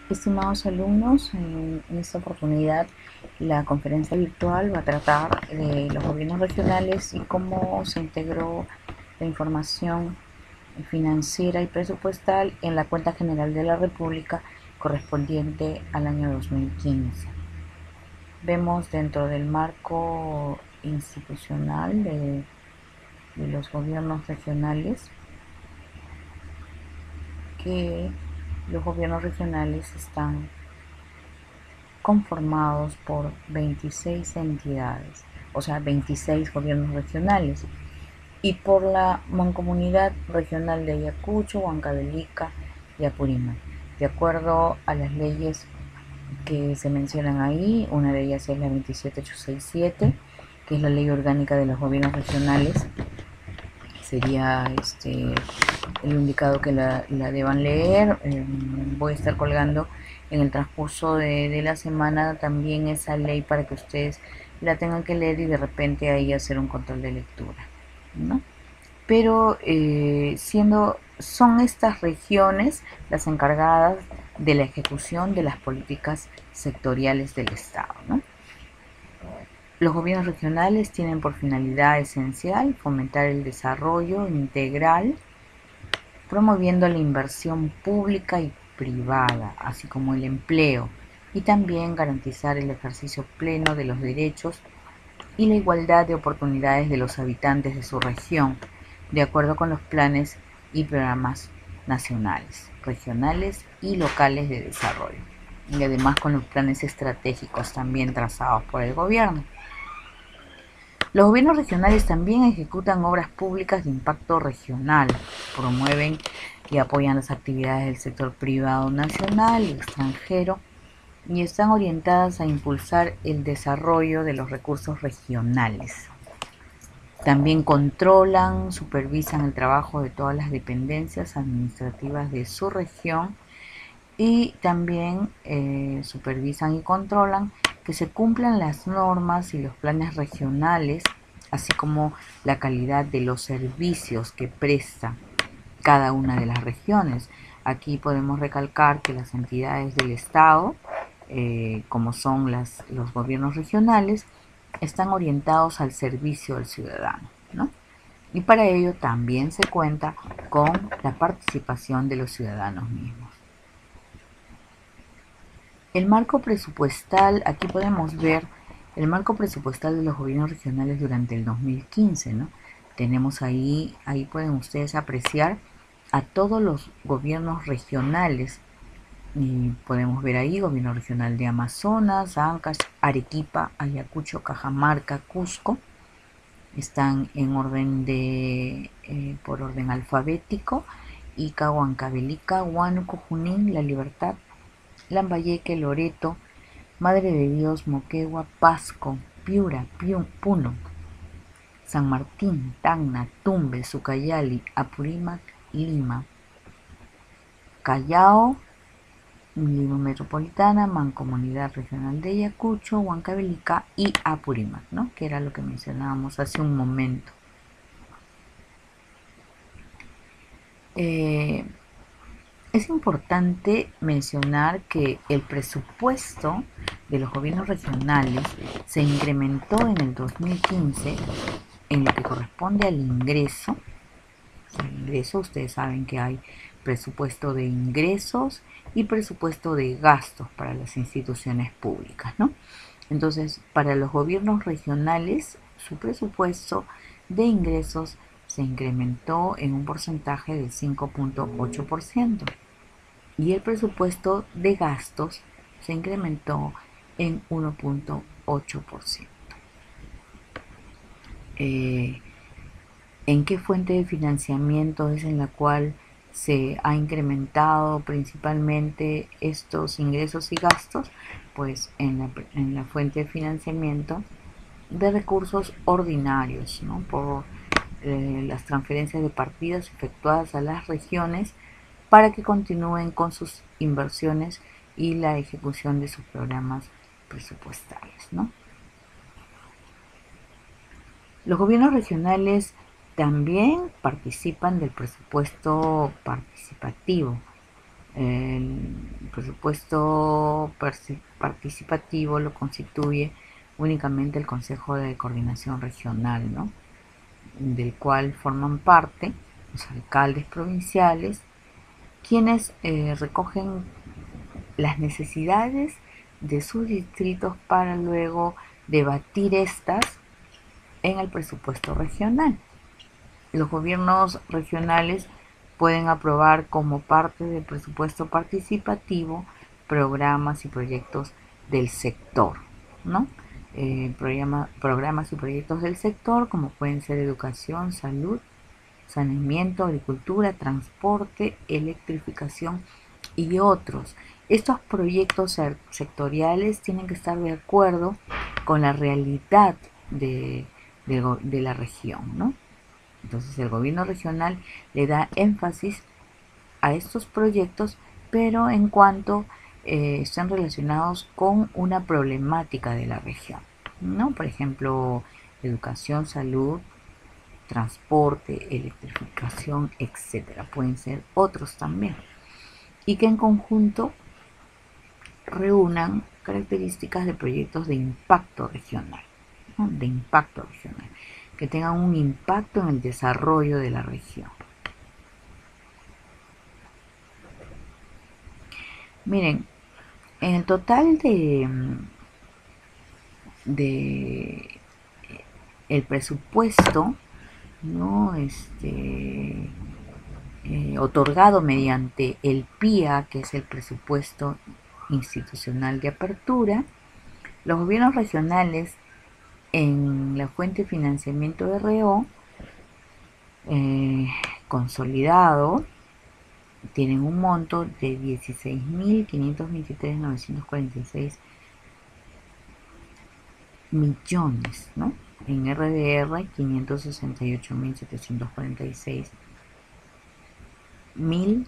Estimados alumnos, en esta oportunidad la conferencia virtual va a tratar de los gobiernos regionales y cómo se integró la información financiera y presupuestal en la cuenta general de la República correspondiente al año 2015. Vemos dentro del marco institucional de los gobiernos regionales que los gobiernos regionales están conformados por 26 entidades, o sea, 26 gobiernos regionales, y por la Mancomunidad Regional de Ayacucho, Huancavelica y Apurímac. De acuerdo a las leyes que se mencionan ahí, una de ellas es la 27867, que es la ley orgánica de los gobiernos regionales. Sería el indicado que la deban leer. Voy a estar colgando en el transcurso de la semana también esa ley para que ustedes la tengan que leer y de repente ahí hacer un control de lectura, ¿no? Pero son estas regiones las encargadas de la ejecución de las políticas sectoriales del Estado, ¿no? Los gobiernos regionales tienen por finalidad esencial fomentar el desarrollo integral, promoviendo la inversión pública y privada, así como el empleo, y también garantizar el ejercicio pleno de los derechos y la igualdad de oportunidades de los habitantes de su región, de acuerdo con los planes y programas nacionales, regionales y locales de desarrollo, y además con los planes estratégicos también trazados por el gobierno. Los gobiernos regionales también ejecutan obras públicas de impacto regional, promueven y apoyan las actividades del sector privado nacional y extranjero y están orientadas a impulsar el desarrollo de los recursos regionales. También controlan, supervisan el trabajo de todas las dependencias administrativas de su región y también supervisan y controlan que se cumplan las normas y los planes regionales, así como la calidad de los servicios que presta cada una de las regiones. Aquí podemos recalcar que las entidades del Estado, como son los gobiernos regionales, están orientados al servicio al ciudadano, ¿no? Y para ello también se cuenta con la participación de los ciudadanos mismos. El marco presupuestal, aquí podemos ver el marco presupuestal de los gobiernos regionales durante el 2015, ¿no? Tenemos ahí pueden ustedes apreciar a todos los gobiernos regionales. Y podemos ver ahí gobierno regional de Amazonas, Ancash, Arequipa, Ayacucho, Cajamarca, Cusco. Están en orden por orden alfabético: Ica, Huancavelica, Huánuco, Junín, La Libertad, Lambayeque, Loreto, Madre de Dios, Moquegua, Pasco, Piura, Puno, San Martín, Tacna, Tumbes, Ucayali, Apurímac, Lima, Callao, Lima Metropolitana, Mancomunidad Regional de Ayacucho, Huancavelica y Apurímac, ¿no? Que era lo que mencionábamos hace un momento. Es importante mencionar que el presupuesto de los gobiernos regionales se incrementó en el 2015 en lo que corresponde al ingreso. El ingreso, ustedes saben que hay presupuesto de ingresos y presupuesto de gastos para las instituciones públicas, ¿no? Entonces, para los gobiernos regionales, su presupuesto de ingresos se incrementó en un porcentaje del 5.8% y el presupuesto de gastos se incrementó en 1.8%. ¿En qué fuente de financiamiento es en la cual se ha incrementado principalmente estos ingresos y gastos? Pues en la fuente de financiamiento de recursos ordinarios, ¿no? Por las transferencias de partidas efectuadas a las regiones para que continúen con sus inversiones y la ejecución de sus programas presupuestales, ¿no? Los gobiernos regionales también participan del presupuesto participativo. El presupuesto participativo lo constituye únicamente el Consejo de Coordinación Regional, ¿no? Del cual forman parte los alcaldes provinciales, quienes recogen las necesidades de sus distritos para luego debatir estas en el presupuesto regional. Los gobiernos regionales pueden aprobar como parte del presupuesto participativo programas y proyectos del sector, ¿no? Programas y proyectos del sector como pueden ser educación, salud, saneamiento, agricultura, transporte, electrificación y otros. Estos proyectos sectoriales tienen que estar de acuerdo con la realidad de la región, ¿no? Entonces el gobierno regional le da énfasis a estos proyectos, pero en cuanto están relacionados con una problemática de la región, ¿no? Por ejemplo, educación, salud, transporte, electrificación, etcétera. Pueden ser otros también. Y que en conjunto reúnan características de proyectos de impacto regional, ¿no? De impacto regional, que tengan un impacto en el desarrollo de la región. Miren, en el total de el presupuesto, ¿no? Otorgado mediante el PIA, que es el presupuesto institucional de apertura, los gobiernos regionales en la fuente de financiamiento de RO consolidado tienen un monto de 16.523.946 millones, ¿no? En RDR 568.746.000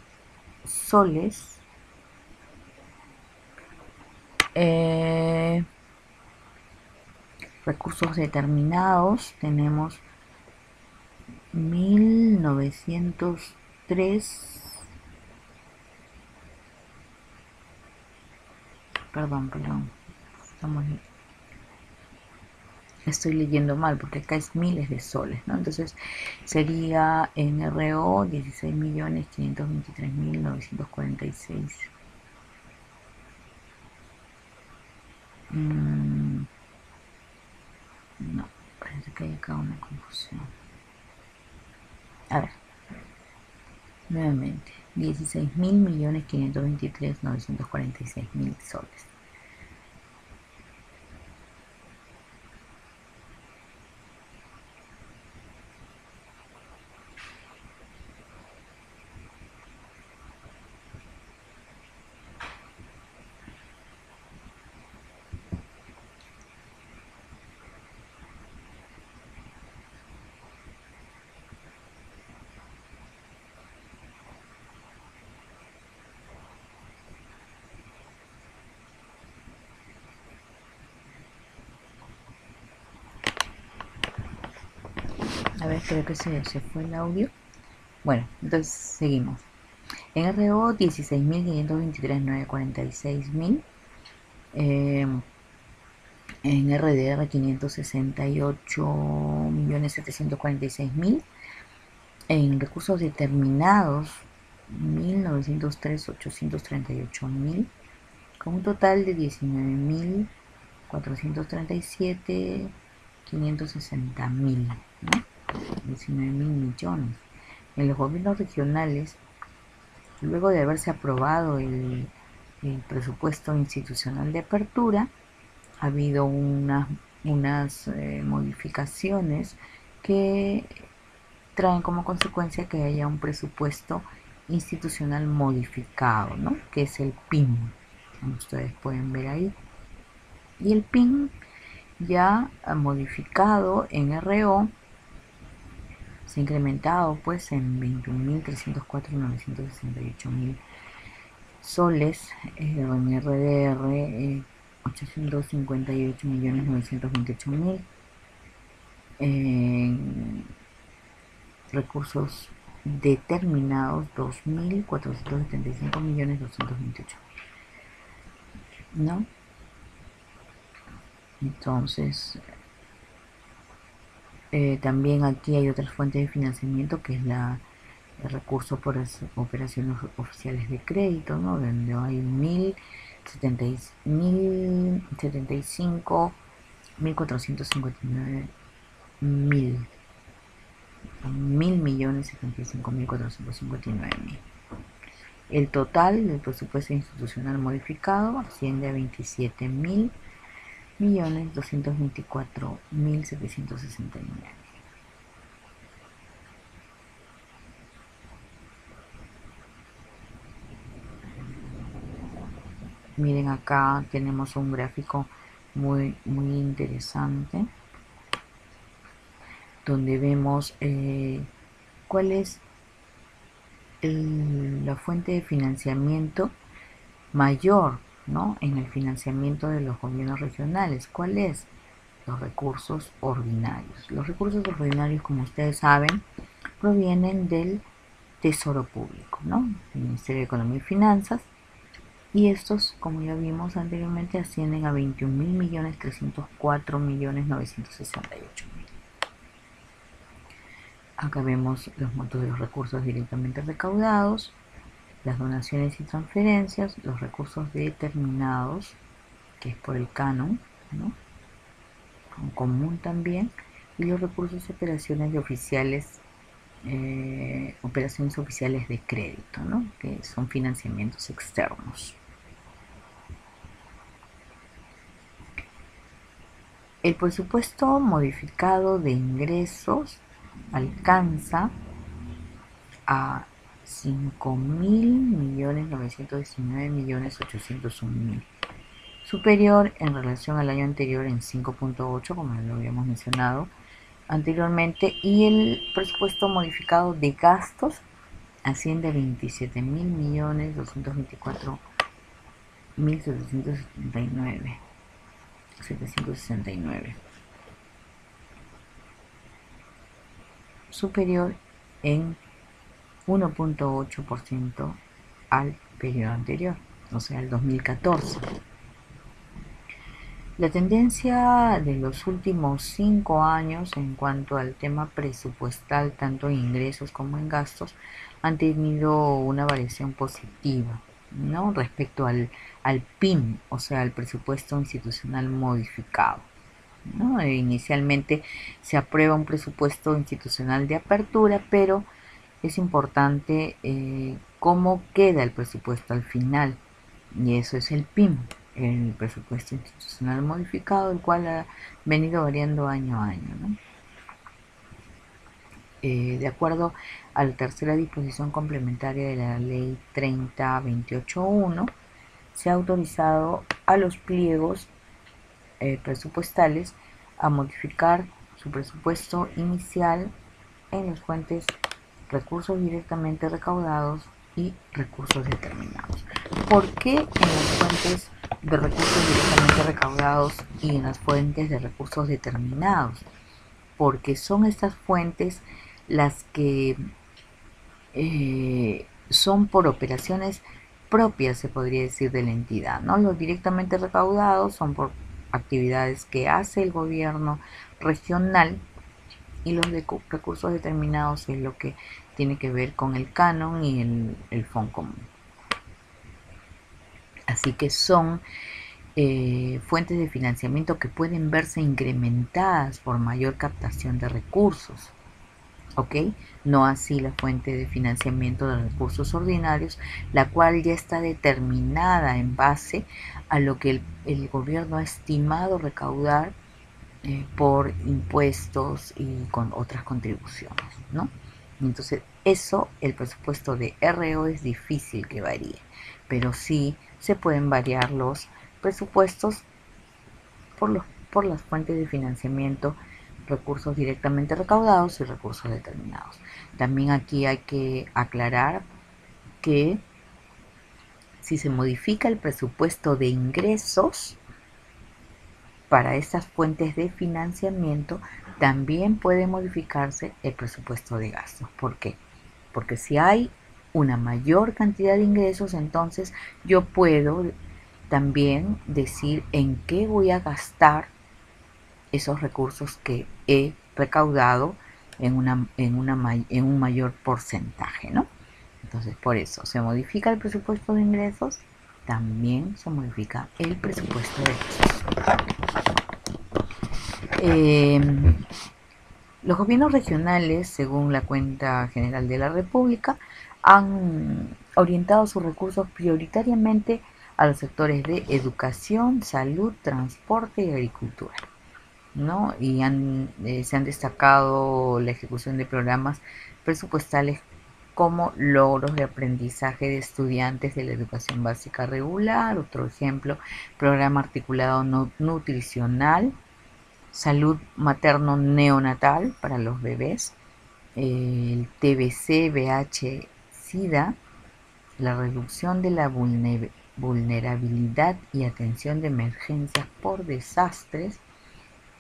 soles. Recursos determinados tenemos 1903. Perdón, estoy leyendo mal porque acá es miles de soles, ¿no? Entonces sería en RO 16.523.946. No, parece que hay acá una confusión. A ver, nuevamente, 16.523.946.000 soles. A ver, creo que se fue el audio. Bueno, entonces seguimos. En RO 16.523.946.000. En RDR 568.746.000. En recursos determinados 1.903.838.000, con un total de 19.437.560.000, ¿no? 19.000 millones. En los gobiernos regionales, luego de haberse aprobado el presupuesto institucional de apertura, ha habido unas modificaciones que traen como consecuencia que haya un presupuesto institucional modificado, ¿no? Que es el PIN, como ustedes pueden ver ahí. Y el PIN ya modificado en RO se ha incrementado pues en 21.304.968.000 soles, en RDR 858.928.000, en recursos determinados 2.475.228.000. ¿no? Entonces, también aquí hay otras fuentes de financiamiento, que es el recurso por operaciones oficiales de crédito, ¿no? Donde hay 1075, 1459 mil, 1.075.459.000. El total del presupuesto institucional modificado asciende a 27.224.769. Miren, acá tenemos un gráfico muy interesante, donde vemos cuál es la fuente de financiamiento mayor, ¿no?, en el financiamiento de los gobiernos regionales. ¿Cuál es? Los recursos ordinarios. Los recursos ordinarios, como ustedes saben, provienen del Tesoro Público, ¿no?, del Ministerio de Economía y Finanzas, y estos, como ya vimos anteriormente, ascienden a 21.304.968.000. Acá vemos los montos de los recursos directamente recaudados, las donaciones y transferencias, los recursos determinados, que es por el canon, ¿no?, en común también, y los recursos de operaciones oficiales de crédito, ¿no?, que son financiamientos externos. El presupuesto modificado de ingresos alcanza a 5.919.801.000, superior en relación al año anterior en 5.8, como lo habíamos mencionado anteriormente, y el presupuesto modificado de gastos asciende a 27.224.769, superior en 1.8% al periodo anterior, o sea, el 2014. La tendencia de los últimos 5 años en cuanto al tema presupuestal, tanto en ingresos como en gastos, han tenido una variación positiva, ¿no?, respecto al PIM, o sea, al presupuesto institucional modificado, ¿no? Inicialmente se aprueba un presupuesto institucional de apertura, pero es importante cómo queda el presupuesto al final, y eso es el PIM, el presupuesto institucional modificado, el cual ha venido variando año a año, ¿no? De acuerdo a la tercera disposición complementaria de la ley 30.28.1, se ha autorizado a los pliegos presupuestales a modificar su presupuesto inicial en las fuentes recursos directamente recaudados y recursos determinados. ¿Por qué en las fuentes de recursos directamente recaudados y en las fuentes de recursos determinados? Porque son estas fuentes las que son por operaciones propias, se podría decir, de la entidad, ¿no? Los directamente recaudados son por actividades que hace el gobierno regional, y los de recursos determinados es lo que tiene que ver con el canon y el fondo común. Así que son fuentes de financiamiento que pueden verse incrementadas por mayor captación de recursos, ¿ok? No así la fuente de financiamiento de recursos ordinarios, la cual ya está determinada en base a lo que el gobierno ha estimado recaudar por impuestos y con otras contribuciones, ¿no? Entonces, eso, el presupuesto de RO es difícil que varíe, pero sí se pueden variar los presupuestos por las fuentes de financiamiento, recursos directamente recaudados y recursos determinados. También aquí hay que aclarar que si se modifica el presupuesto de ingresos para estas fuentes de financiamiento, también puede modificarse el presupuesto de gastos. ¿Por qué? Porque si hay una mayor cantidad de ingresos, entonces yo puedo también decir en qué voy a gastar esos recursos que he recaudado en un mayor porcentaje, ¿no? Entonces, por eso se modifica el presupuesto de ingresos, también se modifica el presupuesto de gastos. Los gobiernos regionales, según la Cuenta General de la República, han orientado sus recursos prioritariamente a los sectores de educación, salud, transporte y agricultura, ¿no? Y se han destacado la ejecución de programas presupuestales como logros de aprendizaje de estudiantes de la educación básica regular. Otro ejemplo, programa articulado nutricional, salud materno-neonatal para los bebés, el TBC, VH, SIDA, la reducción de la vulnerabilidad y atención de emergencias por desastres,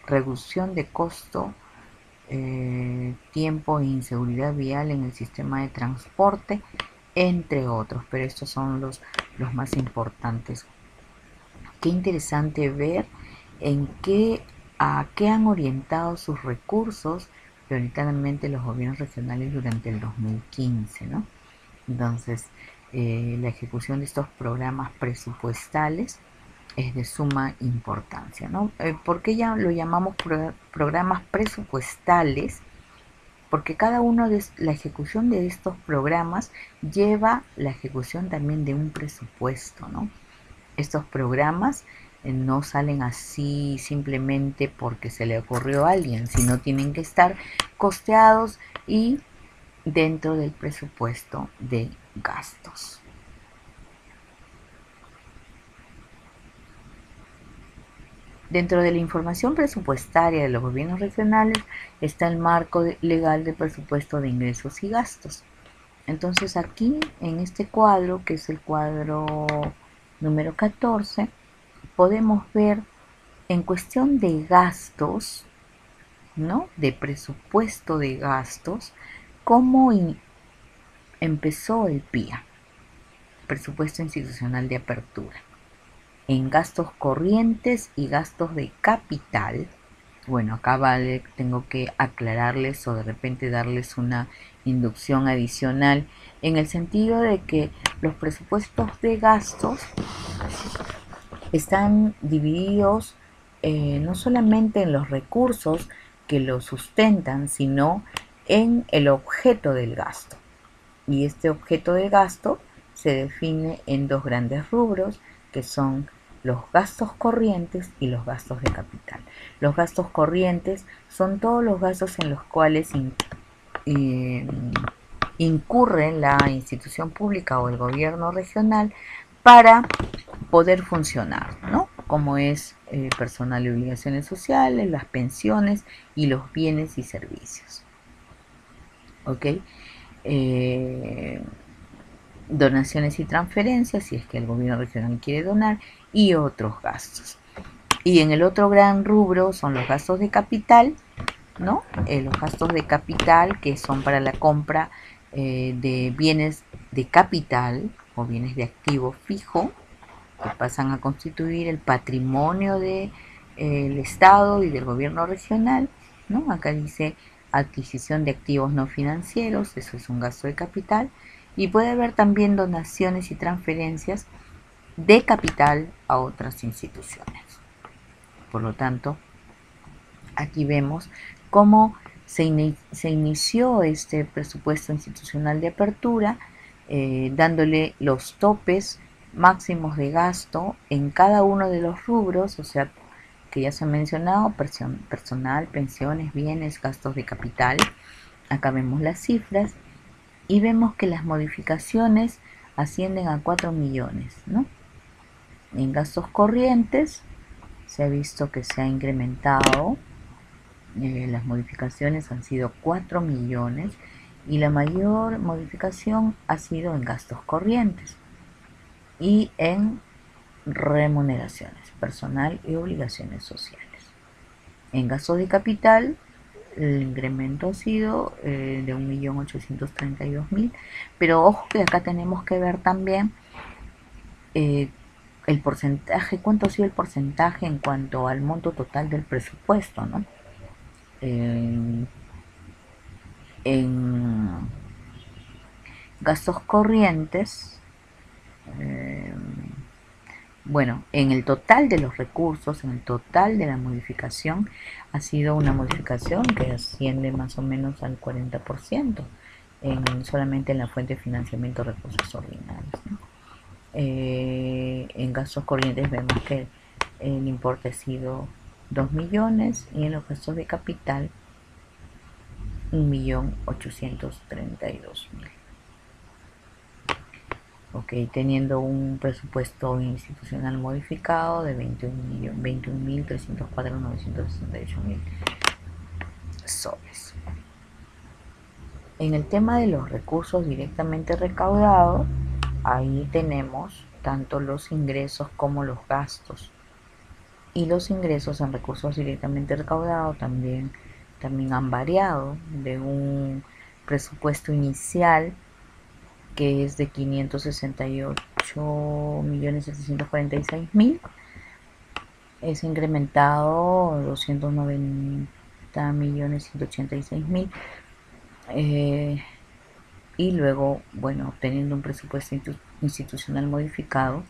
reducción de costo, tiempo e inseguridad vial en el sistema de transporte, entre otros, pero estos son los más importantes. Qué interesante ver a qué han orientado sus recursos prioritariamente los gobiernos regionales durante el 2015, ¿no? Entonces, la ejecución de estos programas presupuestales es de suma importancia, ¿no? ¿Por qué ya lo llamamos programas presupuestales? Porque cada uno de la ejecución de estos programas lleva la ejecución también de un presupuesto, ¿no? Estos programas no salen así simplemente porque se le ocurrió a alguien, sino tienen que estar costeados y dentro del presupuesto de gastos. Dentro de la información presupuestaria de los gobiernos regionales está el marco legal de presupuesto de ingresos y gastos. Entonces aquí en este cuadro, que es el cuadro número 14, podemos ver en cuestión de gastos, ¿no? De presupuesto de gastos, cómo empezó el PIA, presupuesto institucional de apertura. En gastos corrientes y gastos de capital, bueno, acá tengo que aclararles o de repente darles una inducción adicional en el sentido de que los presupuestos de gastos están divididos no solamente en los recursos que lo sustentan, sino en el objeto del gasto. Y este objeto de gasto se define en dos grandes rubros, que son los gastos corrientes y los gastos de capital. Los gastos corrientes son todos los gastos en los cuales incurre la institución pública o el gobierno regional para poder funcionar, ¿no? Como es personal y obligaciones sociales, las pensiones y los bienes y servicios. ¿Ok? Donaciones y transferencias, si es que el gobierno regional quiere donar, y otros gastos. Y en el otro gran rubro son los gastos de capital, ¿no? Los gastos de capital que son para la compra de bienes de capital o bienes de activo fijo, que pasan a constituir el patrimonio del Estado y del gobierno regional, ¿no? Acá dice adquisición de activos no financieros, eso es un gasto de capital, y puede haber también donaciones y transferencias de capital a otras instituciones. Por lo tanto, aquí vemos cómo se inició este presupuesto institucional de apertura, dándole los topes máximos de gasto en cada uno de los rubros, o sea, que ya se ha mencionado, personal, pensiones, bienes, gastos de capital. Acá vemos las cifras y vemos que las modificaciones ascienden a 4 millones, ¿no? En gastos corrientes se ha visto que se ha incrementado, las modificaciones han sido 4 millones y la mayor modificación ha sido en gastos corrientes y en remuneraciones, personal y obligaciones sociales. En gastos de capital, el incremento ha sido de 1.832.000, pero ojo que acá tenemos que ver también el porcentaje, cuánto ha sido el porcentaje en cuanto al monto total del presupuesto, ¿no? En gastos corrientes, eh, bueno, en el total de los recursos, en el total de la modificación, ha sido una modificación que asciende más o menos al 40% solamente en la fuente de financiamiento de recursos ordinarios, ¿no? En gastos corrientes vemos que el importe ha sido 2 millones y en los gastos de capital 1.832.000. Ok, teniendo un presupuesto institucional modificado de 21.304.968.000 soles. En el tema de los recursos directamente recaudados, ahí tenemos tanto los ingresos como los gastos. Y los ingresos en recursos directamente recaudados también han variado de un presupuesto inicial que es de 568.746.000, es incrementado 290.186.000, y luego, bueno, obteniendo un presupuesto institucional modificado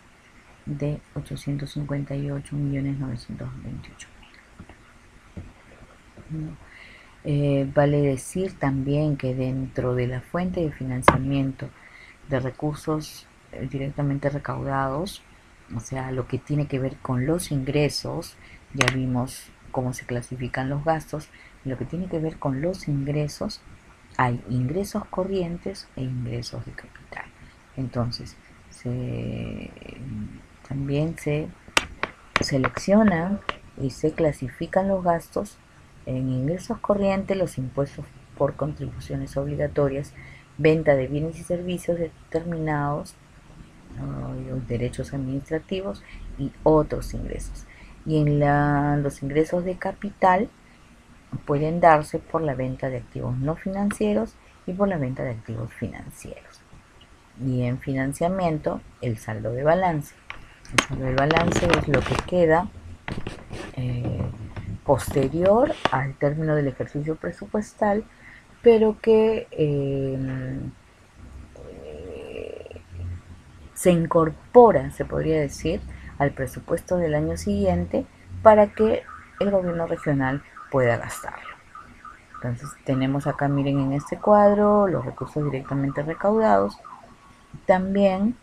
de 858.928.000. Vale decir también que dentro de la fuente de financiamiento de recursos directamente recaudados, o sea, lo que tiene que ver con los ingresos, ya vimos cómo se clasifican los gastos, lo que tiene que ver con los ingresos, hay ingresos corrientes e ingresos de capital. Entonces, también se seleccionan y se clasifican los gastos en ingresos corrientes, los impuestos por contribuciones obligatorias, venta de bienes y servicios determinados, los derechos administrativos y otros ingresos. Y en los ingresos de capital pueden darse por la venta de activos no financieros y por la venta de activos financieros. Y en financiamiento, el saldo de balance. El saldo de balance es lo que queda posterior al término del ejercicio presupuestal, pero que se incorpora, se podría decir, al presupuesto del año siguiente para que el gobierno regional pueda gastarlo. Entonces tenemos acá, miren en este cuadro, los recursos directamente recaudados. También,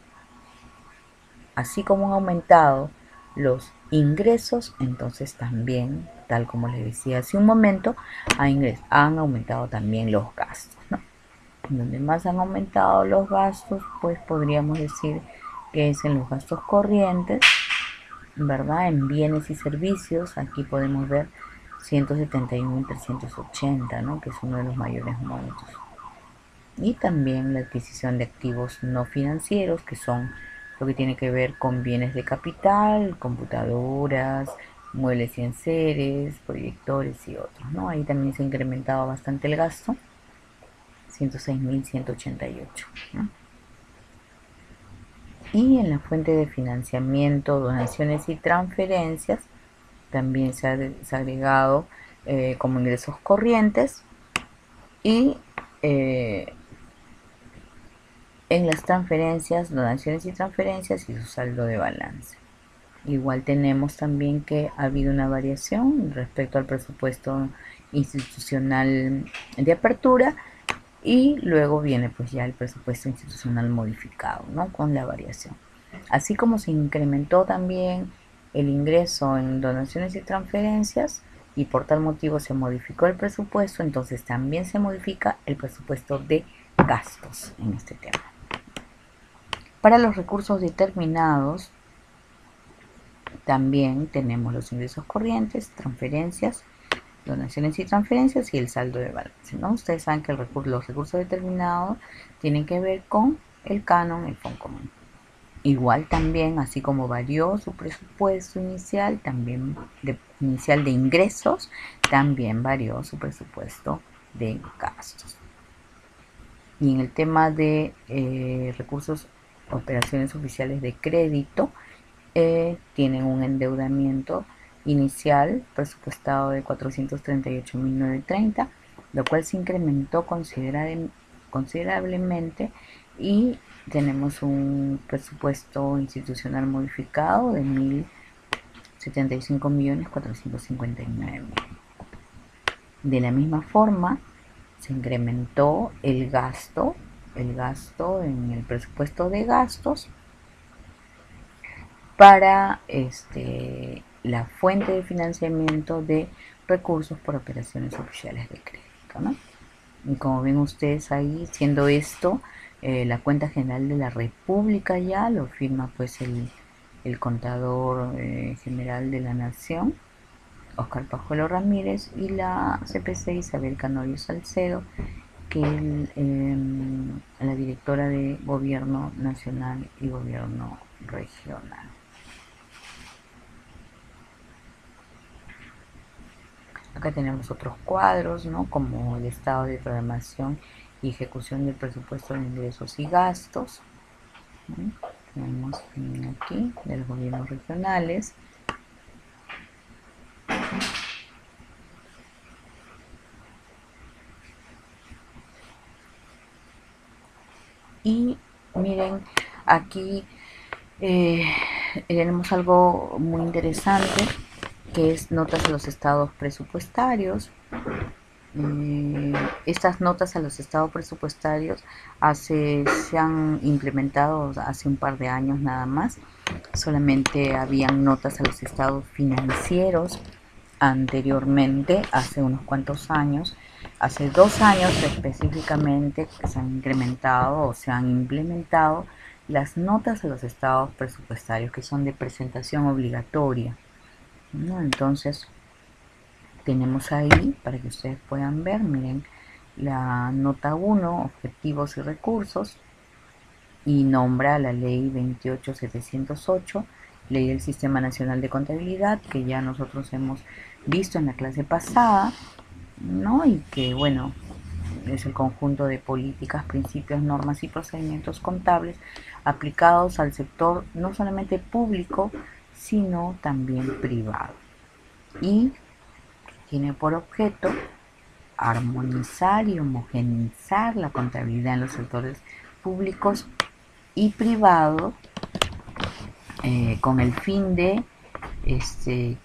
así como han aumentado los ingresos, entonces también, tal como les decía hace un momento, han aumentado también los gastos, ¿no? Donde más han aumentado los gastos, pues podríamos decir que es en los gastos corrientes, ¿verdad? En bienes y servicios, aquí podemos ver 171.380, ¿no? Que es uno de los mayores montos. Y también la adquisición de activos no financieros, que son lo que tiene que ver con bienes de capital, computadoras, muebles y enseres, proyectores y otros, ¿no? Ahí también se ha incrementado bastante el gasto, 106.188, ¿no? Y en la fuente de financiamiento, donaciones y transferencias, también se ha agregado como ingresos corrientes y en las transferencias, donaciones y transferencias y su saldo de balance. Igual tenemos también que ha habido una variación respecto al presupuesto institucional de apertura y luego viene pues ya el presupuesto institucional modificado, ¿no? Con la variación. Así como se incrementó también el ingreso en donaciones y transferencias y por tal motivo se modificó el presupuesto, entonces también se modifica el presupuesto de gastos en este tema. Para los recursos determinados también tenemos los ingresos corrientes, transferencias, donaciones y transferencias y el saldo de balance, ¿no? Ustedes saben que los recursos determinados tienen que ver con el canon, el fondo común. Igual también, así como varió su presupuesto inicial, también inicial de ingresos, también varió su presupuesto de gastos. Y en el tema de recursos, operaciones oficiales de crédito, tienen un endeudamiento inicial presupuestado de 438.930, lo cual se incrementó considerablemente, y tenemos un presupuesto institucional modificado de 1.075.459.000. De la misma forma, se incrementó el gasto en el presupuesto de gastos para la fuente de financiamiento de recursos por operaciones oficiales de crédito, ¿no? Y como ven ustedes ahí, siendo esto la cuenta general de la República, ya lo firma pues el contador general de la Nación, Oscar Pajuelo Ramírez, y la CPC Isabel Canorio Salcedo, que es la directora de Gobierno Nacional y Gobierno Regional. Acá tenemos otros cuadros, ¿no? Como el estado de programación y ejecución del presupuesto de ingresos y gastos, ¿no? Tenemos aquí de los gobiernos regionales. Y miren, aquí tenemos algo muy interesante, que es notas a los estados presupuestarios. Estas notas a los estados presupuestarios se han implementado hace un par de años nada más. Solamente habían notas a los estados financieros anteriormente, hace unos cuantos años. Hace 2 años específicamente se han incrementado o se han implementado las notas a los estados presupuestarios, que son de presentación obligatoria, ¿no? Entonces tenemos ahí, para que ustedes puedan ver, miren, la nota 1, objetivos y recursos, y nombra la ley 28708, ley del Sistema Nacional de Contabilidad, que ya nosotros hemos visto en la clase pasada, ¿no? Y que, bueno, es el conjunto de políticas, principios, normas y procedimientos contables aplicados al sector no solamente público, sino también privado, y tiene por objeto armonizar y homogeneizar la contabilidad en los sectores públicos y privados, con el fin de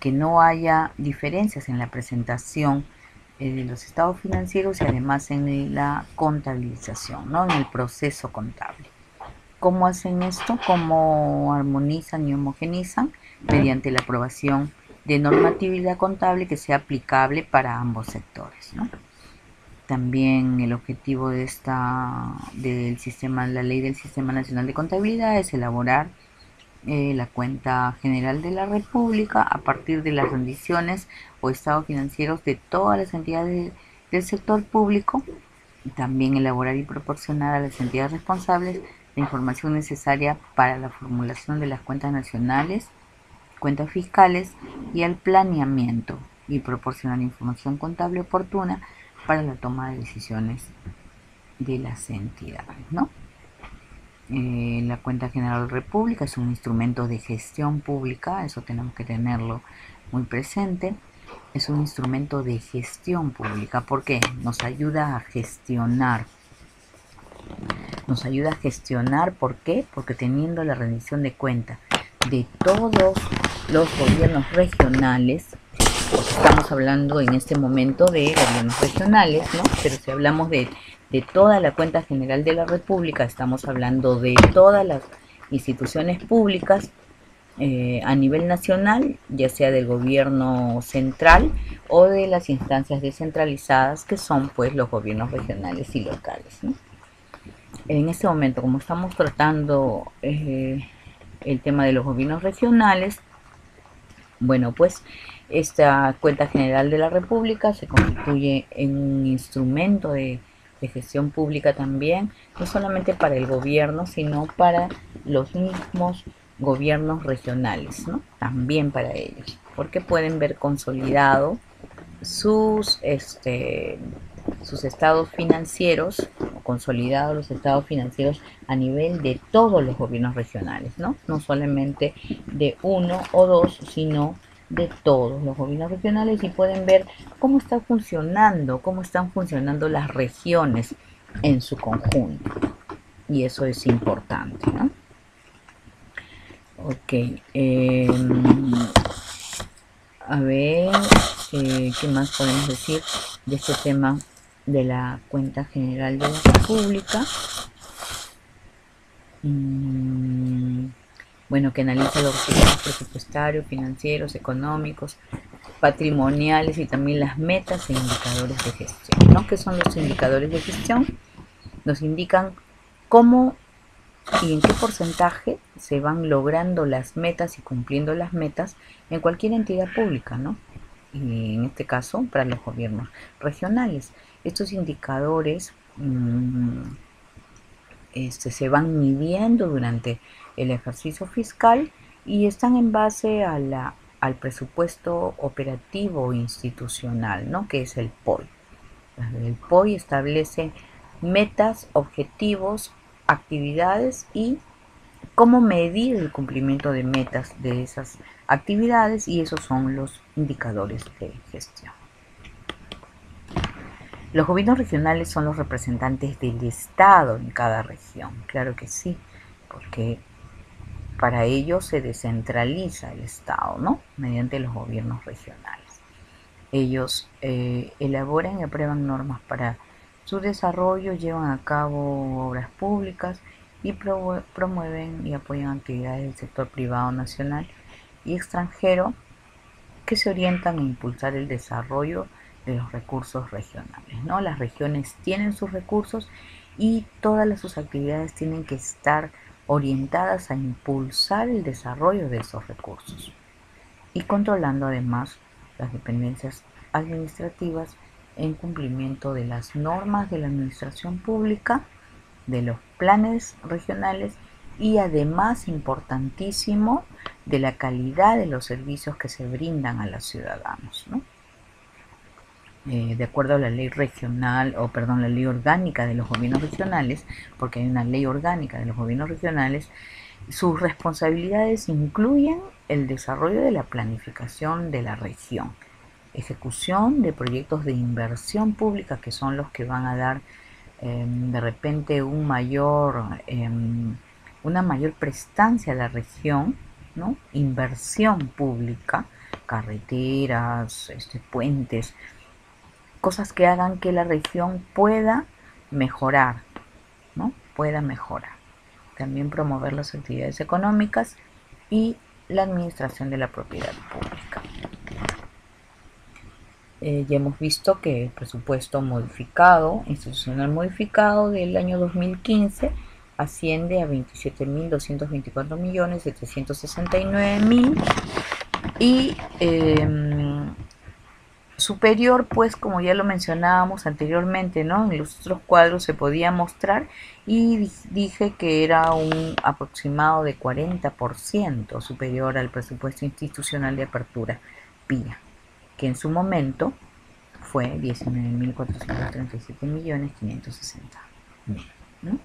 que no haya diferencias en la presentación de los estados financieros, y además en la contabilización, ¿no? En el proceso contable. ¿Cómo hacen esto? ¿Cómo armonizan y homogenizan? Mediante la aprobación de normatividad contable que sea aplicable para ambos sectores, ¿no? También el objetivo de la ley del Sistema Nacional de Contabilidad es elaborar la cuenta general de la República a partir de las rendiciones o estados financieros de todas las entidades del sector público, y también elaborar y proporcionar a las entidades responsables la información necesaria para la formulación de las cuentas nacionales, cuentas fiscales y el planeamiento, y proporcionar información contable oportuna para la toma de decisiones de las entidades, ¿no? La cuenta general de la República es un instrumento de gestión pública, eso tenemos que tenerlo muy presente. Es un instrumento de gestión pública porque nos ayuda a gestionar. ¿Por qué? Porque teniendo la rendición de cuenta de todos los gobiernos regionales, porque estamos hablando en este momento de gobiernos regionales, ¿no? Pero si hablamos de toda la cuenta general de la República, estamos hablando de todas las instituciones públicas a nivel nacional, ya sea del gobierno central o de las instancias descentralizadas, que son pues los gobiernos regionales y locales, ¿no? En este momento, como estamos tratando el tema de los gobiernos regionales, bueno, pues esta cuenta general de la República se constituye en un instrumento de gestión pública también, no solamente para el gobierno, sino para los mismos gobiernos regionales, ¿no? También para ellos, porque pueden ver consolidado sus estados financieros consolidado los estados financieros a nivel de todos los gobiernos regionales, ¿no? No solamente de uno o dos, sino de todos los gobiernos regionales, y pueden ver cómo están funcionando las regiones en su conjunto. Y eso es importante, ¿no? Ok. A ver, ¿qué más podemos decir de este tema de la cuenta general de la República? Bueno, que analiza los resultados presupuestarios, financieros, económicos, patrimoniales y también las metas e indicadores de gestión, ¿no? ¿Qué son los indicadores de gestión? Nos indican cómo y en qué porcentaje se van logrando las metas y cumpliendo las metas en cualquier entidad pública, ¿no? Y en este caso para los gobiernos regionales. Estos indicadores se van midiendo durante el ejercicio fiscal y están en base al presupuesto operativo institucional, ¿no? Que es el POI. El POI establece metas, objetivos, actividades y cómo medir el cumplimiento de metas de esas actividades, y esos son los indicadores de gestión. Los gobiernos regionales son los representantes del Estado en cada región, claro que sí, porque para ello se descentraliza el Estado, ¿no? Mediante los gobiernos regionales. Ellos elaboran y aprueban normas para su desarrollo, llevan a cabo obras públicas y promueven y apoyan actividades del sector privado nacional y extranjero que se orientan a impulsar el desarrollo de los recursos regionales, ¿no? Las regiones tienen sus recursos y todas sus actividades tienen que estar orientadas a impulsar el desarrollo de esos recursos y controlando además las dependencias administrativas en cumplimiento de las normas de la administración pública, de los planes regionales y además, importantísimo, de la calidad de los servicios que se brindan a los ciudadanos, ¿no? De acuerdo a la ley regional, la ley orgánica de los gobiernos regionales, porque hay una ley orgánica de los gobiernos regionales, sus responsabilidades incluyen el desarrollo de la planificación de la región, ejecución de proyectos de inversión pública, que son los que van a dar de repente una mayor prestancia a la región, ¿no? Inversión pública, carreteras, puentes, cosas que hagan que la región pueda mejorar, ¿no? Pueda mejorar. También promover las actividades económicas y la administración de la propiedad pública. Ya hemos visto que el presupuesto institucional modificado del año 2015 asciende a 27.224.769.000 y superior, pues, como ya lo mencionábamos anteriormente, ¿no? En los otros cuadros se podía mostrar, y dije que era un aproximado de 40% superior al presupuesto institucional de apertura PIA, que en su momento fue 19.437.560.000, ¿no?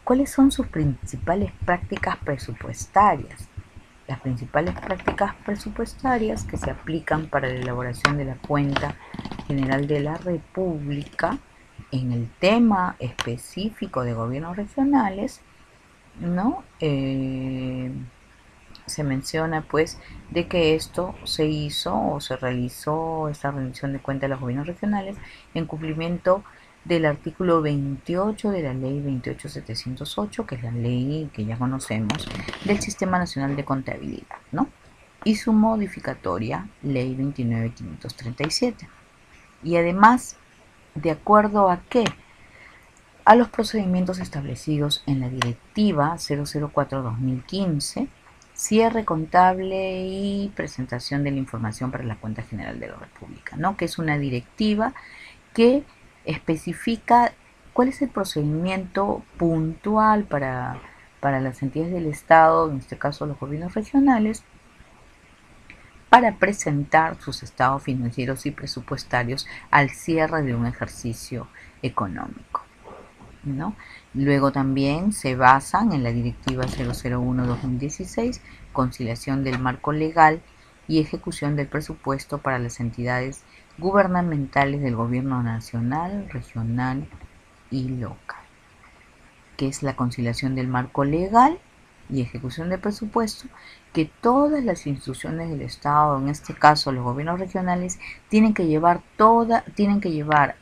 ¿Cuáles son sus principales prácticas presupuestarias? Las principales prácticas presupuestarias que se aplican para la elaboración de la cuenta general de la República en el tema específico de gobiernos regionales, ¿no? Se menciona, pues, de que esto se hizo o se realizó, esta rendición de cuentas de los gobiernos regionales, en cumplimiento del artículo 28 de la ley 28708, que es la ley que ya conocemos del Sistema Nacional de Contabilidad, ¿no? Y su modificatoria, ley 29537. Y además, ¿de acuerdo a qué? A los procedimientos establecidos en la Directiva 004-2015, cierre contable y presentación de la información para la cuenta general de la República, ¿no? Que es una directiva que especifica cuál es el procedimiento puntual para las entidades del Estado, en este caso los gobiernos regionales, para presentar sus estados financieros y presupuestarios al cierre de un ejercicio económico, ¿no? Luego también se basan en la Directiva 001/2016, conciliación del marco legal y ejecución del presupuesto para las entidades gubernamentales del gobierno nacional, regional y local, que es la conciliación del marco legal y ejecución del presupuesto, que todas las instituciones del Estado, en este caso los gobiernos regionales, tienen que llevar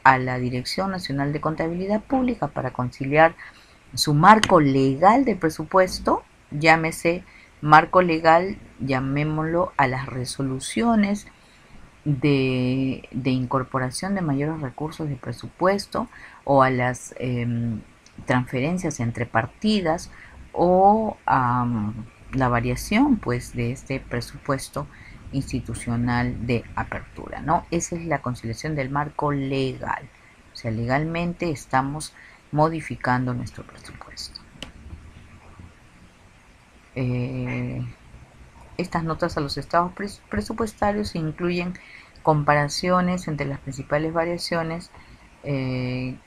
a la Dirección Nacional de Contabilidad Pública para conciliar su marco legal de presupuesto, llámese marco legal, llamémoslo a las resoluciones de incorporación de mayores recursos de presupuesto o a las transferencias entre partidas o a la variación pues de este presupuesto institucional de apertura, ¿no? Esa es la conciliación del marco legal. O sea, legalmente estamos modificando nuestro presupuesto. Estas notas a los estados presupuestarios incluyen comparaciones entre las principales variaciones de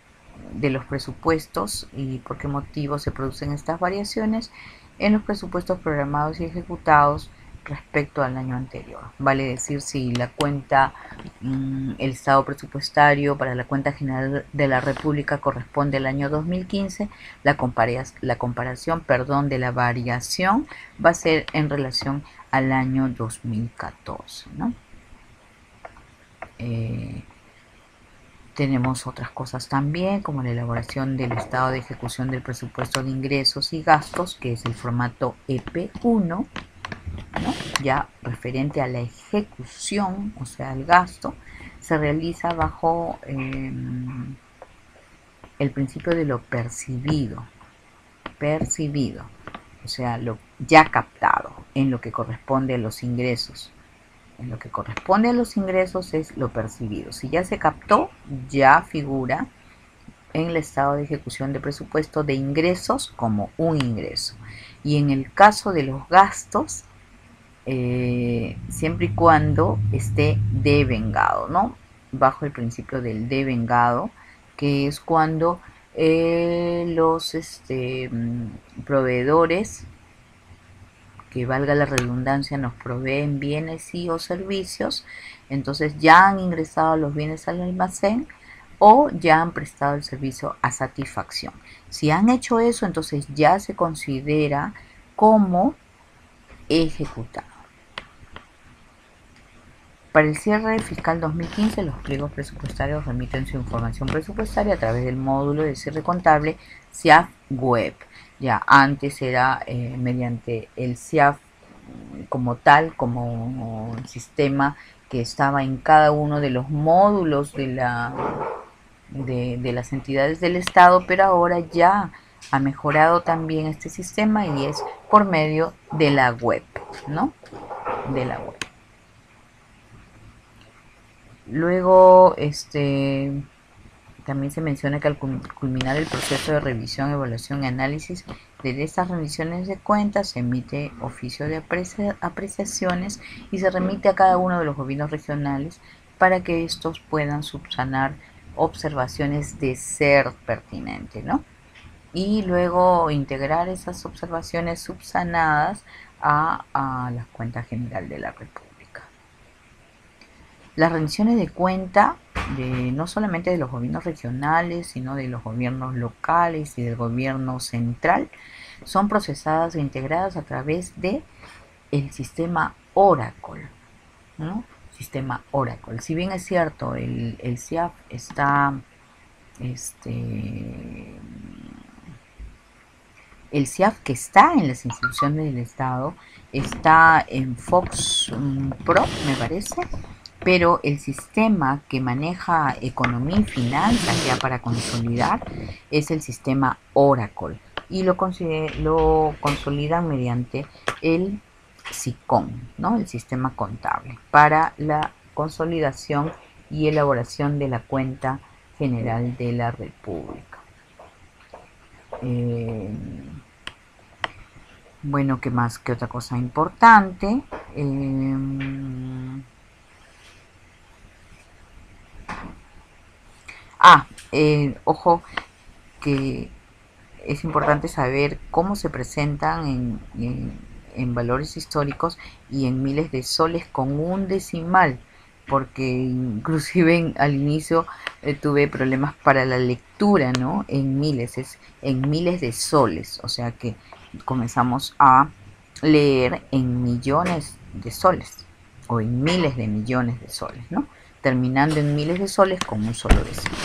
los presupuestos y por qué motivos se producen estas variaciones en los presupuestos programados y ejecutados respecto al año anterior. Vale decir, si la cuenta, el estado presupuestario para la cuenta general de la República corresponde al año 2015, la comparación de la variación va a ser en relación al año 2014, ¿no? Tenemos otras cosas también, como la elaboración del estado de ejecución del presupuesto de ingresos y gastos, que es el formato EP1, ¿no? Ya referente a la ejecución, o sea, el gasto, se realiza bajo el principio de lo percibido, o sea, lo ya captado en lo que corresponde a los ingresos. En lo que corresponde a los ingresos es lo percibido. Si ya se captó, ya figura en el estado de ejecución de presupuesto de ingresos como un ingreso. Y en el caso de los gastos, siempre y cuando esté devengado, ¿no? Bajo el principio del devengado, que es cuando los proveedores, que valga la redundancia, nos proveen bienes y o servicios, entonces ya han ingresado los bienes al almacén o ya han prestado el servicio a satisfacción. Si han hecho eso, entonces ya se considera como ejecutado. Para el cierre fiscal 2015, los pliegos presupuestarios remiten su información presupuestaria a través del módulo de cierre contable CIAF Web. Ya antes era mediante el CIAF como tal, como sistema que estaba en cada uno de los módulos de las entidades del Estado, pero ahora ya ha mejorado también este sistema y es por medio de la web, ¿no? De la web. Luego, también se menciona que al culminar el proceso de revisión, evaluación y análisis de estas rendiciones de cuentas, se emite oficio de apreciaciones y se remite a cada uno de los gobiernos regionales para que estos puedan subsanar observaciones de ser pertinente, ¿no? Y luego integrar esas observaciones subsanadas a la cuenta general de la República. Las rendiciones de cuenta no solamente de los gobiernos regionales, sino de los gobiernos locales y del gobierno central, son procesadas e integradas a través de el sistema Oracle, ¿no? Sistema Oracle. Si bien es cierto, el CIAF está, el CIAF que está en las instituciones del Estado está en Fox Pro, me parece, pero el sistema que maneja economía y finanzas ya para consolidar es el sistema Oracle y lo consolidan mediante el SICOM, ¿no? El sistema contable, para la consolidación y elaboración de la cuenta general de la República. Bueno, ¿qué más? ¿Qué otra cosa importante? Ojo que es importante saber cómo se presentan en valores históricos y en miles de soles con un decimal, porque inclusive al inicio tuve problemas para la lectura, ¿no? En miles, es en miles de soles, o sea que comenzamos a leer en millones de soles o en miles de millones de soles, ¿no? Terminando en miles de soles con un solo decimal.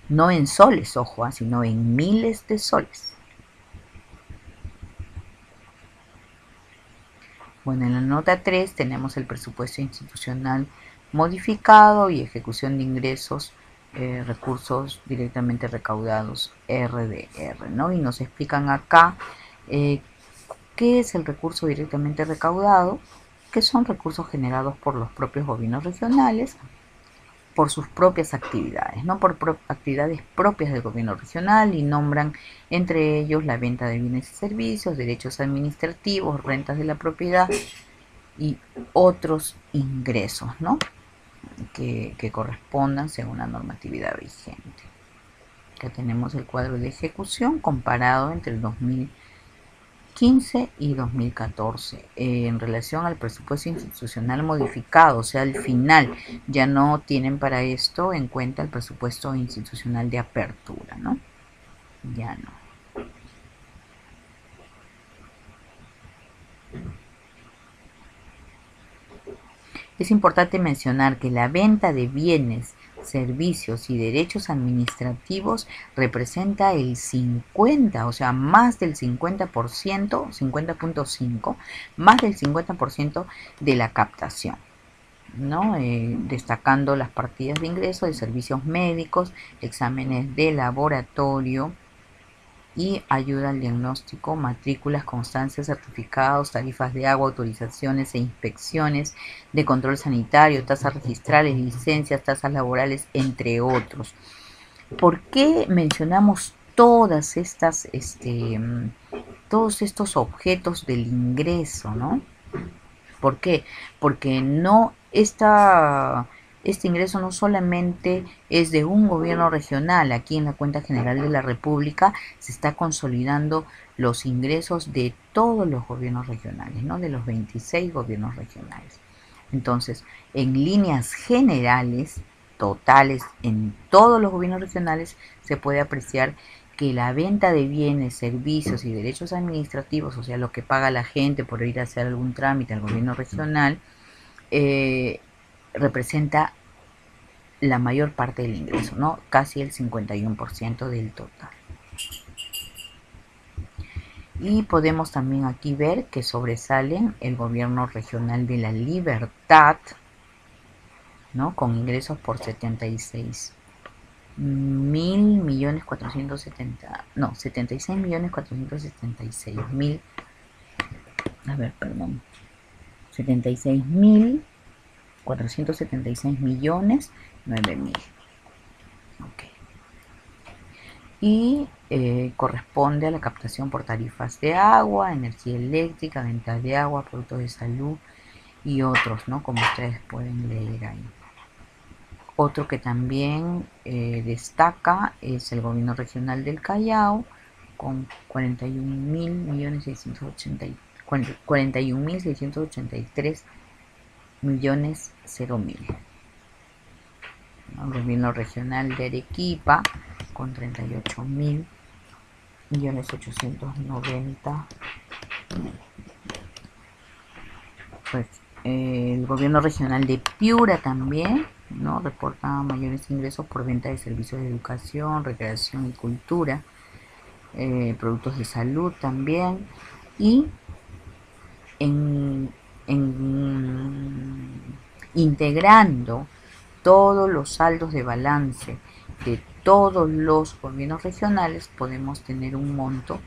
No en soles, ojo, sino en miles de soles. Bueno, en la nota 3 tenemos el presupuesto institucional modificado y ejecución de ingresos, recursos directamente recaudados, RDR, ¿no? Y nos explican acá qué es el recurso directamente recaudado, que son recursos generados por los propios gobiernos regionales, por sus propias actividades, ¿no? Por actividades propias del gobierno regional, y nombran entre ellos la venta de bienes y servicios, derechos administrativos, rentas de la propiedad y otros ingresos, ¿no? que correspondan según la normatividad vigente. Acá tenemos el cuadro de ejecución comparado entre el 2015 y 2014 en relación al presupuesto institucional modificado, o sea, al final ya no tienen para esto en cuenta el presupuesto institucional de apertura, ¿no? Ya no. Es importante mencionar que la venta de bienes, servicios y derechos administrativos representa el 50, o sea, más del 50%, 50.5, más del 50% de la captación, ¿no? Destacando las partidas de ingreso de servicios médicos, exámenes de laboratorio y ayuda al diagnóstico, matrículas, constancias, certificados, tarifas de agua, autorizaciones e inspecciones de control sanitario, tasas registrales, licencias, tasas laborales, entre otros. ¿Por qué mencionamos todas estas, todos estos objetos del ingreso, ¿no? ¿Por qué? Porque este ingreso no solamente es de un gobierno regional. Aquí en la Cuenta General de la República se está consolidando los ingresos de todos los gobiernos regionales, ¿no? De los 26 gobiernos regionales. Entonces, en líneas generales, totales, en todos los gobiernos regionales, se puede apreciar que la venta de bienes, servicios y derechos administrativos, o sea, lo que paga la gente por ir a hacer algún trámite al gobierno regional, representa la mayor parte del ingreso, ¿no? Casi el 51% del total. Y podemos también aquí ver que sobresalen el gobierno regional de La Libertad, ¿no? Con ingresos por 76 mil millones 470, no, 76 millones 476 mil, a ver, perdón, 76 mil 476 millones 9 mil. Okay. Y corresponde a la captación por tarifas de agua, energía eléctrica, venta de agua, productos de salud y otros, ¿no? Como ustedes pueden leer ahí. Otro que también destaca es el gobierno regional del Callao, con 41.683 millones 0 mil. El gobierno regional de Arequipa, con 38.890. Pues el gobierno regional de Piura también, ¿no? Reporta mayores ingresos por venta de servicios de educación, recreación y cultura, productos de salud también, y integrando todos los saldos de balance de todos los gobiernos regionales, podemos tener un monto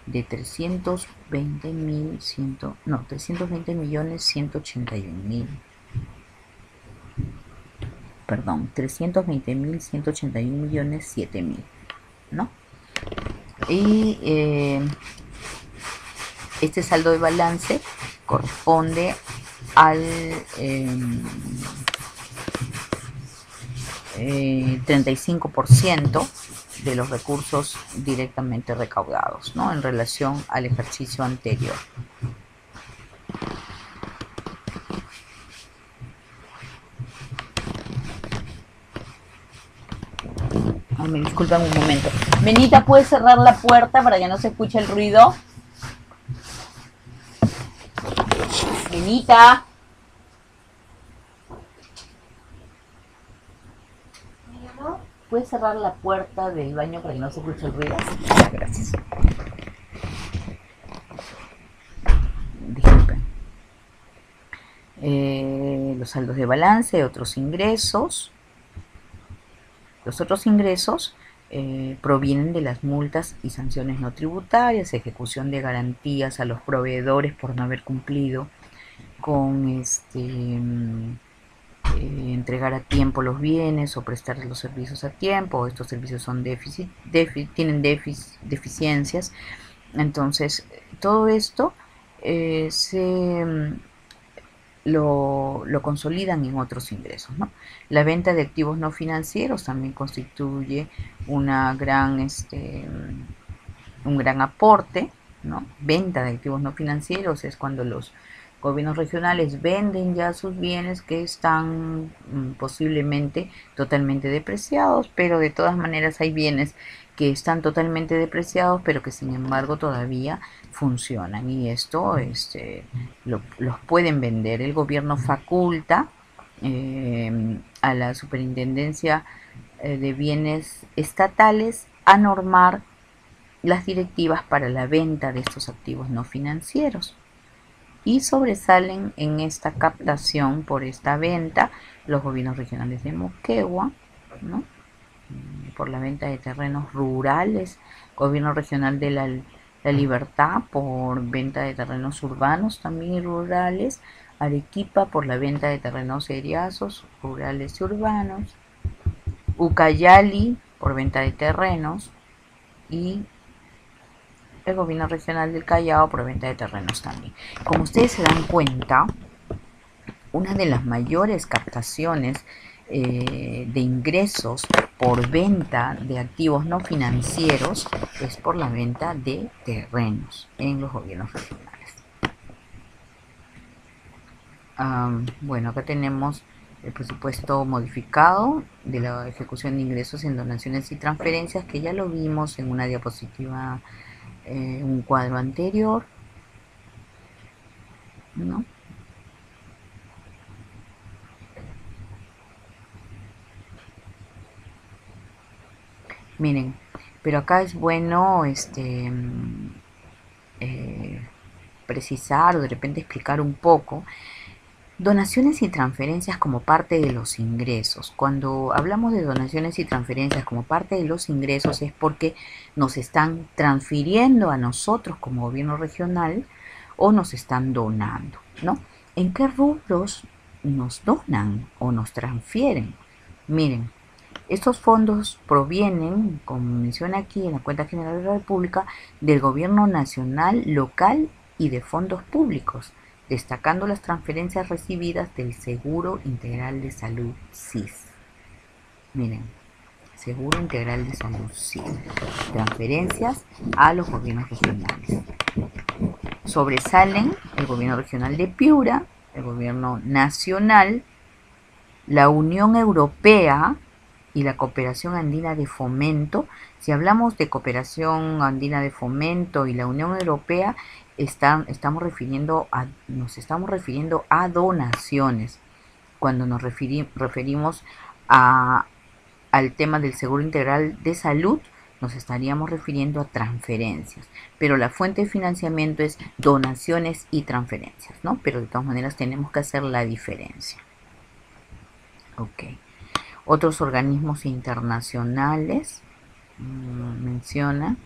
de 320 millones 181 mil. Perdón, 320.181 millones 7 mil, ¿no? Y Este saldo de balance corresponde al 35% de los recursos directamente recaudados, ¿no?, en relación al ejercicio anterior. Ay, me disculpan un momento. Benita, ¿puedes cerrar la puerta para que no se escuche el ruido? Benita. ¿Puedes cerrar la puerta del baño para que no se escuche el ruido? Gracias. Disculpen. Los saldos de balance, otros ingresos. Los otros ingresos provienen de las multas y sanciones no tributarias, ejecución de garantías a los proveedores por no haber cumplido con entregar a tiempo los bienes o prestar los servicios a tiempo. Estos servicios son tienen deficiencias. Entonces, todo esto lo consolidan en otros ingresos, ¿no? La venta de activos no financieros también constituye un gran aporte, ¿no? Venta de activos no financieros es cuando los gobiernos regionales venden ya sus bienes que están posiblemente totalmente depreciados, pero de todas maneras hay bienes que están totalmente depreciados, pero que sin embargo todavía funcionan, y esto los pueden vender. El gobierno faculta a la Superintendencia de Bienes Estatales a normar las directivas para la venta de estos activos no financieros, y sobresalen en esta captación por esta venta los gobiernos regionales de Moquegua, ¿no?, por la venta de terrenos rurales, gobierno regional de la Libertad por venta de terrenos urbanos también y rurales, Arequipa por la venta de terrenos eriazos, rurales y urbanos, Ucayali por venta de terrenos, y el gobierno regional del Callao por venta de terrenos también. Como ustedes se dan cuenta, una de las mayores captaciones de ingresos por venta de activos no financieros es por la venta de terrenos en los gobiernos regionales. Bueno, acá tenemos el presupuesto modificado de la ejecución de ingresos en donaciones y transferencias, que ya lo vimos en una diapositiva, un cuadro anterior, ¿no? Miren, pero acá es bueno precisar o de repente explicar un poco donaciones y transferencias como parte de los ingresos. Cuando hablamos de donaciones y transferencias como parte de los ingresos es porque nos están transfiriendo a nosotros como gobierno regional o nos están donando, ¿no? ¿En qué rubros nos donan o nos transfieren? Miren, estos fondos provienen, como menciona aquí en la Cuenta General de la República, del gobierno nacional, local y de fondos públicos, destacando las transferencias recibidas del Seguro Integral de Salud, SIS. Miren, Seguro Integral de Salud, SIS. Transferencias a los gobiernos regionales. Sobresalen el gobierno regional de Piura, el gobierno nacional, la Unión Europea y la Cooperación Andina de Fomento. Si hablamos de Cooperación Andina de Fomento y la Unión Europea, nos estamos refiriendo a donaciones. Cuando nos referimos al tema del Seguro Integral de Salud, nos estaríamos refiriendo a transferencias, pero la fuente de financiamiento es donaciones y transferencias, ¿no? Pero de todas maneras tenemos que hacer la diferencia. Ok. Otros organismos internacionales menciona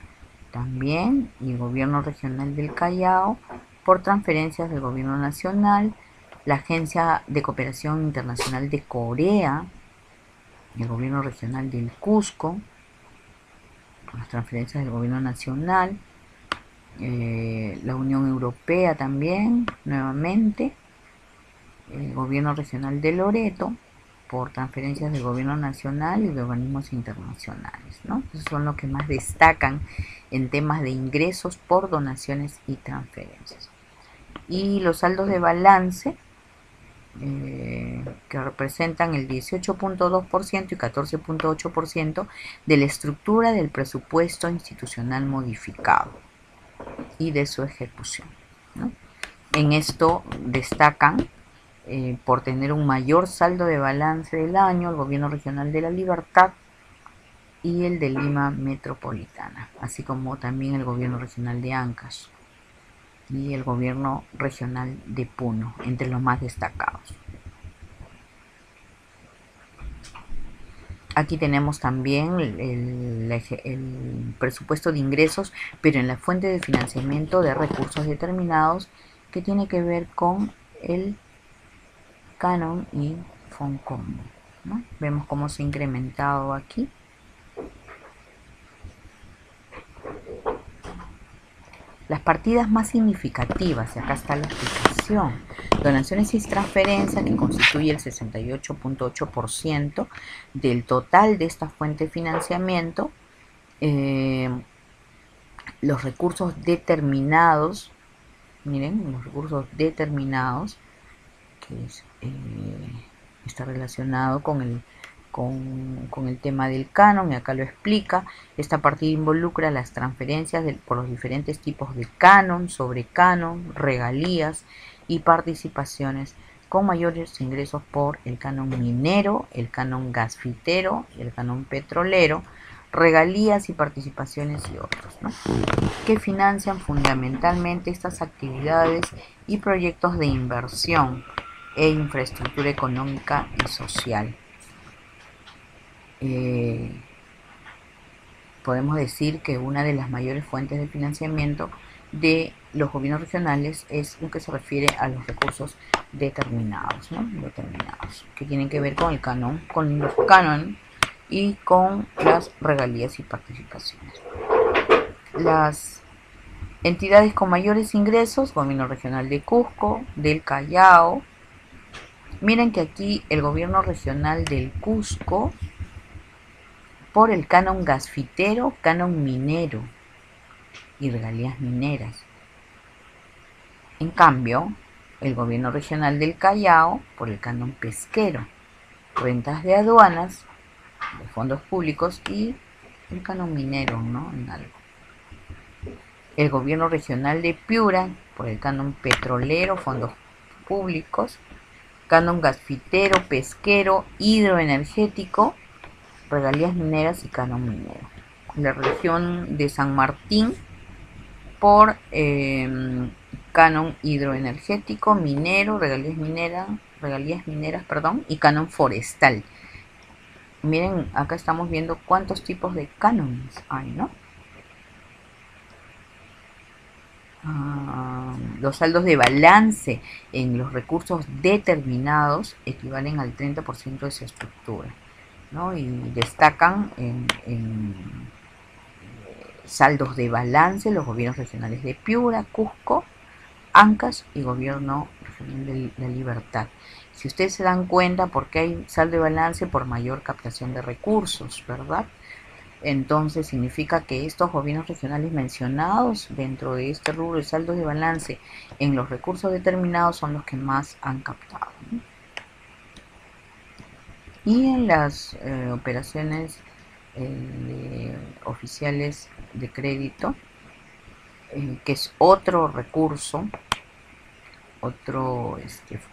también, y el gobierno regional del Callao por transferencias del gobierno nacional, la Agencia de Cooperación Internacional de Corea, el gobierno regional del Cusco, por las transferencias del gobierno nacional, la Unión Europea también, nuevamente, el gobierno regional de Loreto, por transferencias del gobierno nacional y de organismos internacionales, ¿no? Esos son los que más destacan en temas de ingresos por donaciones y transferencias. Y los saldos de balance, que representan el 18.2% y 14.8% de la estructura del presupuesto institucional modificado y de su ejecución, ¿no? En esto destacan, por tener un mayor saldo de balance del año, el Gobierno Regional de La Libertad y el de Lima Metropolitana, así como también el Gobierno Regional de Ancash y el Gobierno Regional de Puno, entre los más destacados. Aquí tenemos también el presupuesto de ingresos, pero en la fuente de financiamiento de recursos determinados, que tiene que ver con el Canon y Foncombo, ¿no? Vemos cómo se ha incrementado aquí. Las partidas más significativas, y acá está la explicación: donaciones y transferencias, que constituye el 68.8% del total de esta fuente de financiamiento. Los recursos determinados, miren, los recursos determinados, que está relacionado con el tema del canon, y acá lo explica. Esta partida involucra las transferencias por los diferentes tipos de canon, sobre canon, regalías y participaciones, con mayores ingresos por el canon minero, el canon gasfitero, el canon petrolero, regalías y participaciones y otros, ¿no?, que financian fundamentalmente estas actividades y proyectos de inversión e infraestructura económica y social. Podemos decir que una de las mayores fuentes de financiamiento de los gobiernos regionales es lo que se refiere a los recursos determinados, ¿no? Determinados, que tienen que ver con el canon, con los canon y con las regalías y participaciones. Las entidades con mayores ingresos: gobierno regional de Cusco, del Callao. Miren que aquí el gobierno regional del Cusco, por el canon gasfitero, canon minero y regalías mineras. En cambio, el gobierno regional del Callao, por el canon pesquero, rentas de aduanas, de fondos públicos y el canon minero, ¿no?, en algo. El gobierno regional de Piura, por el canon petrolero, fondos públicos, canon gasfitero, pesquero, hidroenergético, regalías mineras y canon minero. La región de San Martín, por canon hidroenergético, minero, regalías mineras, y canon forestal. Miren, acá estamos viendo cuántos tipos de canones hay, ¿no? Los saldos de balance en los recursos determinados equivalen al 30% de su estructura, ¿no? Y destacan en saldos de balance los gobiernos regionales de Piura, Cusco, Ancash y gobierno regional de La Libertad. Si ustedes se dan cuenta, porque hay saldo de balance por mayor captación de recursos, ¿verdad? Entonces significa que estos gobiernos regionales mencionados dentro de este rubro de saldo de balance en los recursos determinados son los que más han captado, ¿no? Y en las operaciones oficiales de crédito, que es otro recurso,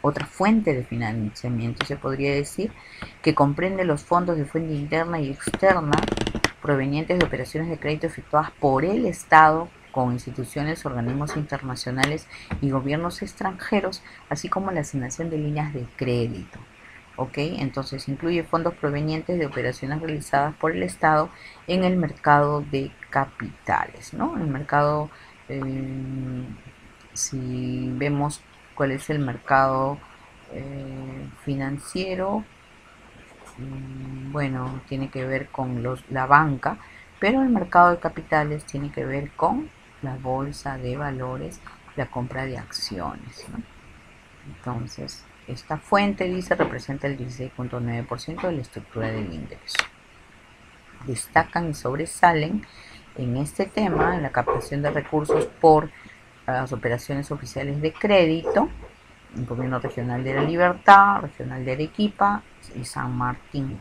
otra fuente de financiamiento, se podría decir, que comprende los fondos de fuente interna y externa provenientes de operaciones de crédito efectuadas por el Estado con instituciones, organismos internacionales y gobiernos extranjeros, así como la asignación de líneas de crédito. ¿Ok? Entonces incluye fondos provenientes de operaciones realizadas por el Estado en el mercado de capitales, ¿no? El mercado, si vemos cuál es el mercado financiero, bueno, tiene que ver con la banca, pero el mercado de capitales tiene que ver con la bolsa de valores, la compra de acciones, ¿no? Entonces, esta fuente, dice, representa el 16.9% de la estructura del ingreso. Destacan y sobresalen en este tema, en la captación de recursos por las operaciones oficiales de crédito, el Gobierno Regional de la Libertad, Regional de Arequipa y San Martín.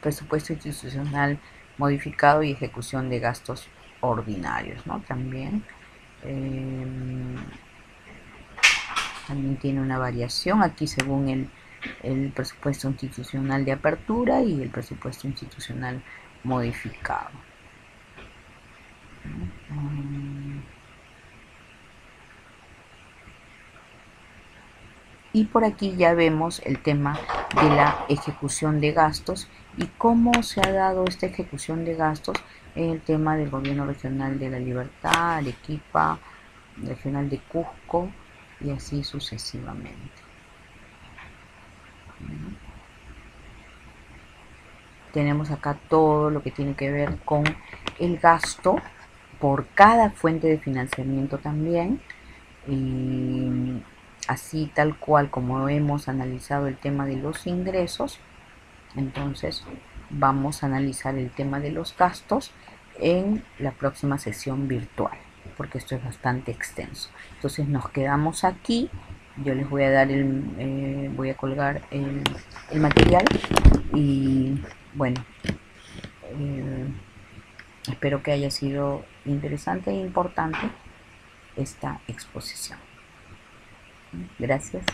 Presupuesto institucional modificado y ejecución de gastos ordinarios, ¿no? También tiene una variación aquí según el presupuesto institucional de apertura y el presupuesto institucional modificado. Y por aquí ya vemos el tema de la ejecución de gastos y cómo se ha dado esta ejecución de gastos en el tema del Gobierno Regional de la Libertad, Arequipa, Regional de Cusco y así sucesivamente. Tenemos acá todo lo que tiene que ver con el gasto por cada fuente de financiamiento también, y así tal cual como hemos analizado el tema de los ingresos, entonces vamos a analizar el tema de los gastos en la próxima sesión virtual, porque esto es bastante extenso. Entonces nos quedamos aquí. Yo les voy a dar voy a colgar el material y bueno, espero que haya sido interesante e importante esta exposición. Gracias.